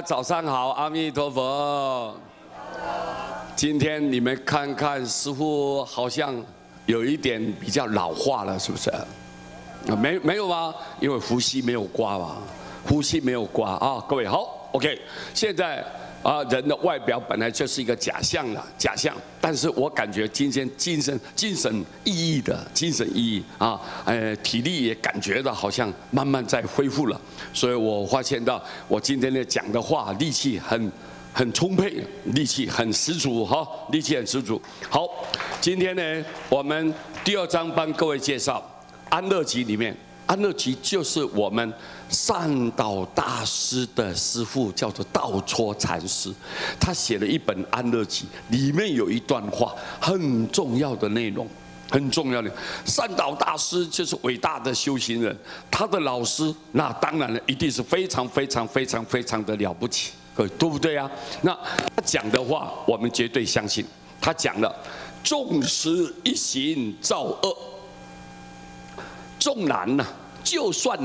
早上好，阿弥陀佛。今天你们看看，似乎好像有一点比较老化了，是不是？没有吗？因为胡须没有刮嘛，胡须没有刮啊。各位好 ，OK。现在人的外表本来就是一个假象了，假象。但是我感觉今天精神奕奕啊，体力也感觉到好像慢慢在恢复了。所以我发现到我今天的讲的话，力气很充沛，力气很十足哈，力气很十足。好，今天呢，我们第二章帮各位介绍安乐集里面。安乐集就是我们善导大师的师父，叫做道绰禅师，他写了一本安乐集，里面有一段话很重要的内容，很重要的。善导大师就是伟大的修行人，他的老师那当然了，一定是非常的了不起，对不对啊？那他讲的话，我们绝对相信。他讲了，纵使一行造恶，纵然呐，就算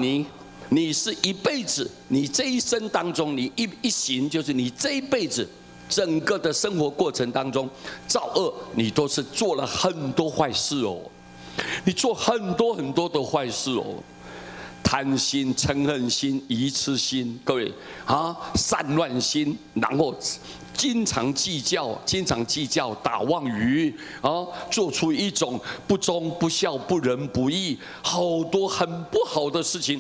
你是一辈子，你这一生当中，你一行就是你这一辈子整个的生活过程当中造恶，你都是做了很多坏事哦，你做很多的坏事哦，贪心、嗔恨心、愚痴心，各位啊，散乱心，然后经常计较，打妄语啊，做出一种不忠不孝、不仁不义，好多很不好的事情，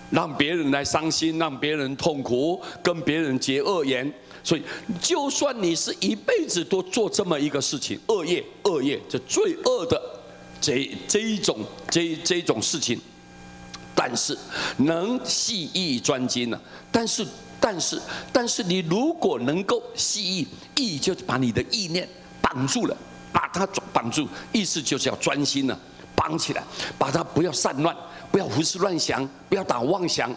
让别人来伤心，让别人痛苦，跟别人结恶缘。所以，就算你是一辈子都做这么一个事情，恶业，这最恶的这一种事情，但是能细意专精呢？但是你如果能够细意就是把你的意念绑住了，把它绑住，意思就是要专心了，绑起来，把它不要散乱，不要胡思乱想，不要打妄想，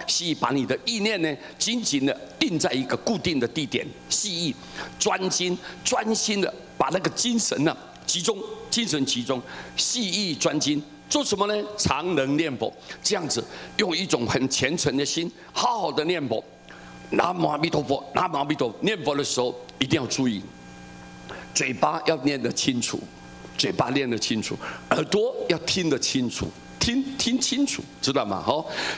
细意把你的意念呢紧紧的定在一个固定的地点，细意专心的把那个精神呢集中，细意专精。做什么呢？常能念佛，这样子用一种很虔诚的心，好好的念佛。南无阿弥陀佛，南无阿弥陀佛。念佛的时候一定要注意，嘴巴要念得清楚，耳朵要听得清楚，听清楚，知道吗？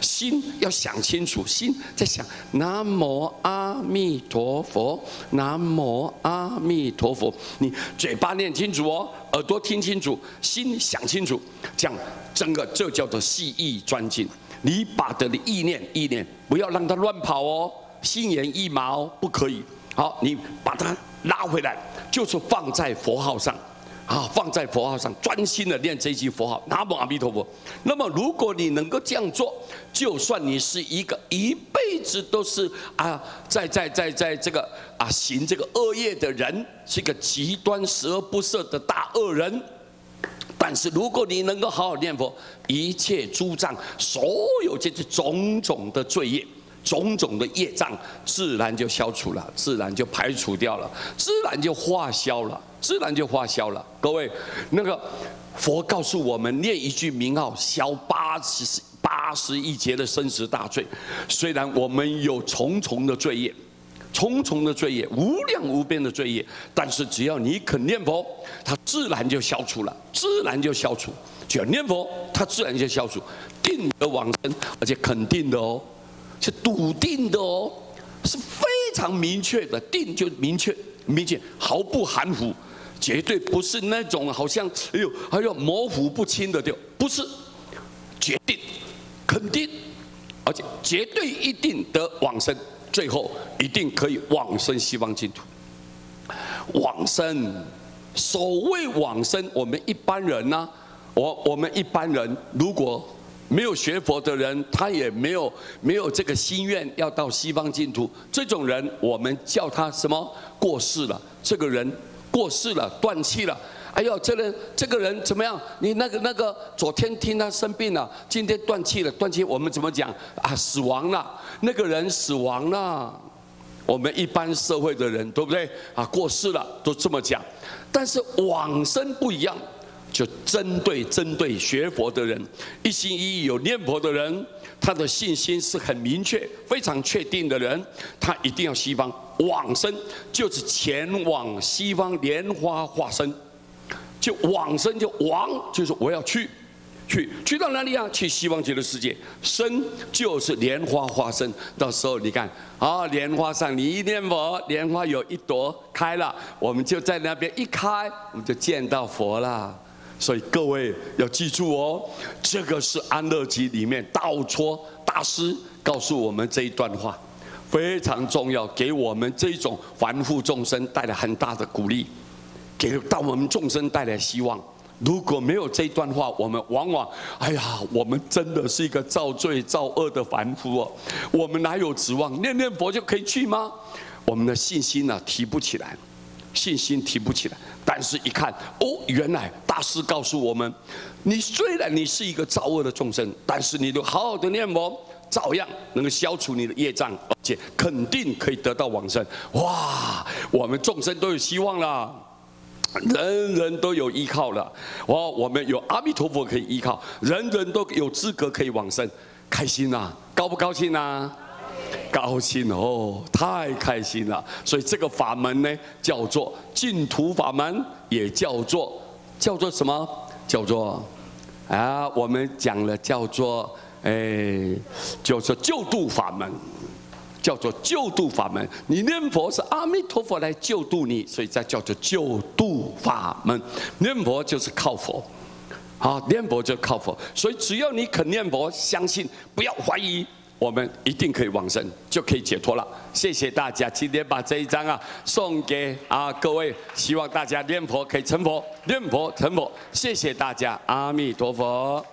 心要想清楚，心在想南无阿弥陀佛，南无阿弥陀佛。你嘴巴念清楚哦，耳朵听清楚，心想清楚，这样整个这叫做细意专精。你把的意念不要让它乱跑哦，心猿意马哦，不可以。好，你把它拉回来，就是放在佛号上。放在佛号上，专心的念这一句佛号，南无阿弥陀佛。那么，如果你能够这样做，就算你是一个一辈子都是在这个行这个恶业的人，是一个极端十恶不赦的大恶人。但是，如果你能够好好念佛，一切诸障，所有这些种种的罪业。种种的业障自然就消除了，自然就排除掉了，自然就化消了。各位，那个佛告诉我们，念一句名号，消81劫的生死大罪。虽然我们有重重的罪业，无量无边的罪业，但是只要你肯念佛，它自然就消除了，只要念佛，它自然就消除，定得往生，而且肯定的哦。是笃定的哦，是非常明确的，定就明确，毫不含糊，绝对不是那种好像还有模糊不清的，不是，决定，肯定，而且绝对一定得往生，最后一定可以往生西方净土。往生，所谓往生，我们一般人呢，我们一般人如果没有学佛的人，他也没有这个心愿要到西方净土。这种人，我们叫他什么？过世了。这个人过世了，断气了。哎呦，这个人怎么样？你那个，昨天听他生病了，今天断气了。断气我们怎么讲死亡了。那个人死亡了。我们一般社会的人，对不对？过世了都这么讲。但是往生不一样。就针对学佛的人，一心一意有念佛的人，他的信心是很明确、非常确定的人，他一定要西方往生，就是前往西方莲花化身。就往生，就往就是我要去到哪里啊？去西方极乐世界。生就是莲花化身，到时候你看啊，莲花上你一念佛，莲花有一朵开了，我们就在那边一开，我们就见到佛了。所以各位要记住哦，这个是安乐集里面道绰大师告诉我们这一段话，非常重要，给我们这种凡夫众生带来很大的鼓励，给到我们众生带来希望。如果没有这一段话，我们往往，哎呀，我们真的是一个造罪造恶的凡夫哦，我们哪有指望念念佛就可以去吗？我们的信心呢提不起来，信心提不起来。但是一看，哦，原来大师告诉我们，你虽然你是一个造恶的众生，但是你都好好的念佛，照样能够消除你的业障，而且肯定可以得到往生。哇，我们众生都有希望了。人人都有依靠了，哦，我们有阿弥陀佛可以依靠，人人都有资格可以往生，开心啊，高不高兴啊？高兴哦，太开心了。所以这个法门呢，叫做净土法门，也叫做什么？叫做啊，我们讲了叫做叫做救度法门。叫做救度法门，你念佛是阿弥陀佛来救度你，所以才叫做救度法门。念佛就是靠佛，好，念佛就靠佛。所以只要你肯念佛，相信，不要怀疑，我们一定可以往生，就可以解脱了。谢谢大家，今天把这一章送给各位，希望大家念佛可以成佛，念佛成佛。谢谢大家，阿弥陀佛。